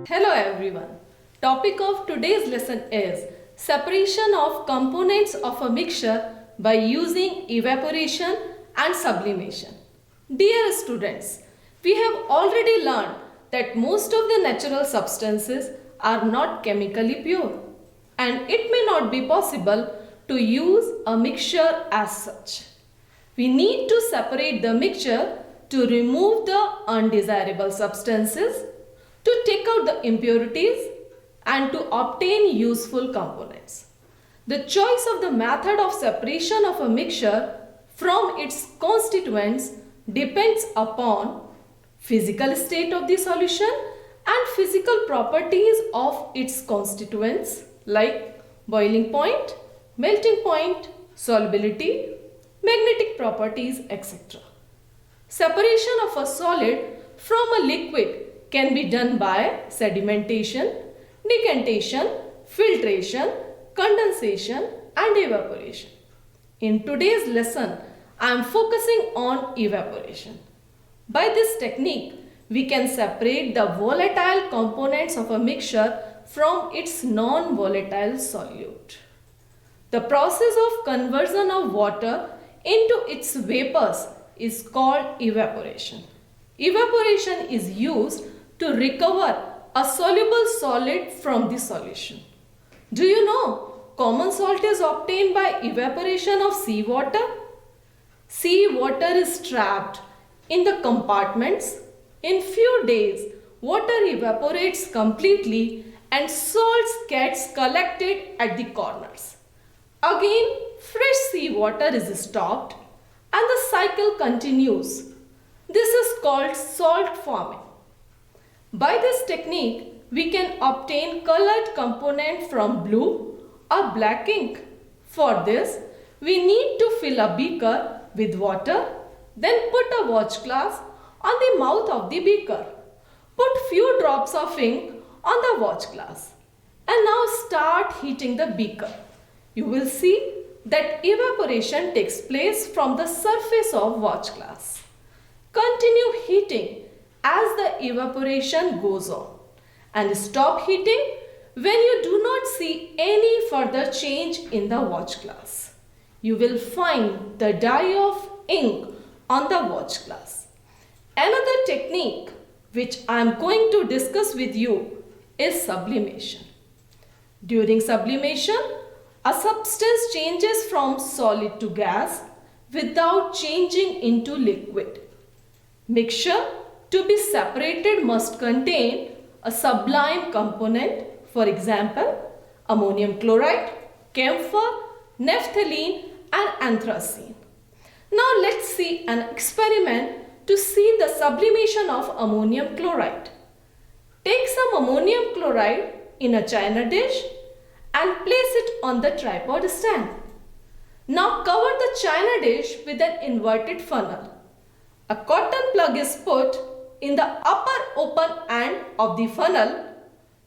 Hello everyone. Topic of today's lesson is separation of components of a mixture by using evaporation and sublimation. Dear students, we have already learned that most of the natural substances are not chemically pure and it may not be possible to use a mixture as such. We need to separate the mixture to remove the undesirable substances, to take out the impurities and to obtain useful components. The choice of the method of separation of a mixture from its constituents depends upon physical state of the solution and physical properties of its constituents like boiling point, melting point, solubility, magnetic properties, etc. Separation of a solid from a liquid can be done by sedimentation, decantation, filtration, condensation and evaporation. In today's lesson, I am focusing on evaporation. By this technique, we can separate the volatile components of a mixture from its non-volatile solute. The process of conversion of water into its vapors is called evaporation. Evaporation is used to recover a soluble solid from the solution. Do you know common salt is obtained by evaporation of seawater? Seawater is trapped in the compartments. In few days, water evaporates completely and salts gets collected at the corners. Again, fresh seawater is stocked and the cycle continues. This is called salt forming. By this technique, we can obtain colored component from blue or black ink. For this, we need to fill a beaker with water, then put a watch glass on the mouth of the beaker. Put few drops of ink on the watch glass and now start heating the beaker. You will see that evaporation takes place from the surface of watch glass. Continue heating as the evaporation goes on and stop heating when you do not see any further change in the watch glass. You will find the dye of ink on the watch glass. Another technique which I am going to discuss with you is sublimation. During sublimation, a substance changes from solid to gas without changing into liquid. Mixture to be separated must contain a sublime component, for example, ammonium chloride, camphor, naphthalene and anthracene. Now let's see an experiment to see the sublimation of ammonium chloride. Take some ammonium chloride in a china dish and place it on the tripod stand. Now cover the china dish with an inverted funnel. A cotton plug is put in the upper open end of the funnel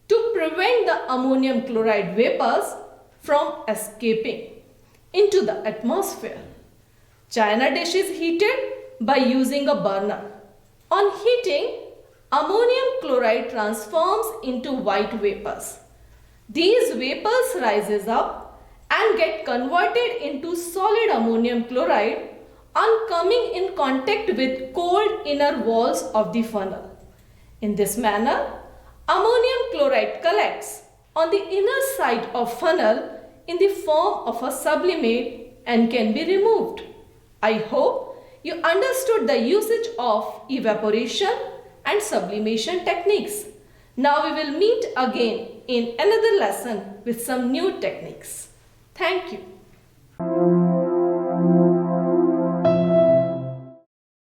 to prevent the ammonium chloride vapors from escaping into the atmosphere. China dish is heated by using a burner. On heating, ammonium chloride transforms into white vapors. These vapors rises up and get converted into solid ammonium chloride on coming in contact with cold inner walls of the funnel. In this manner, ammonium chloride collects on the inner side of funnel in the form of a sublimate and can be removed. I hope you understood the usage of evaporation and sublimation techniques. Now we will meet again in another lesson with some new techniques. Thank you.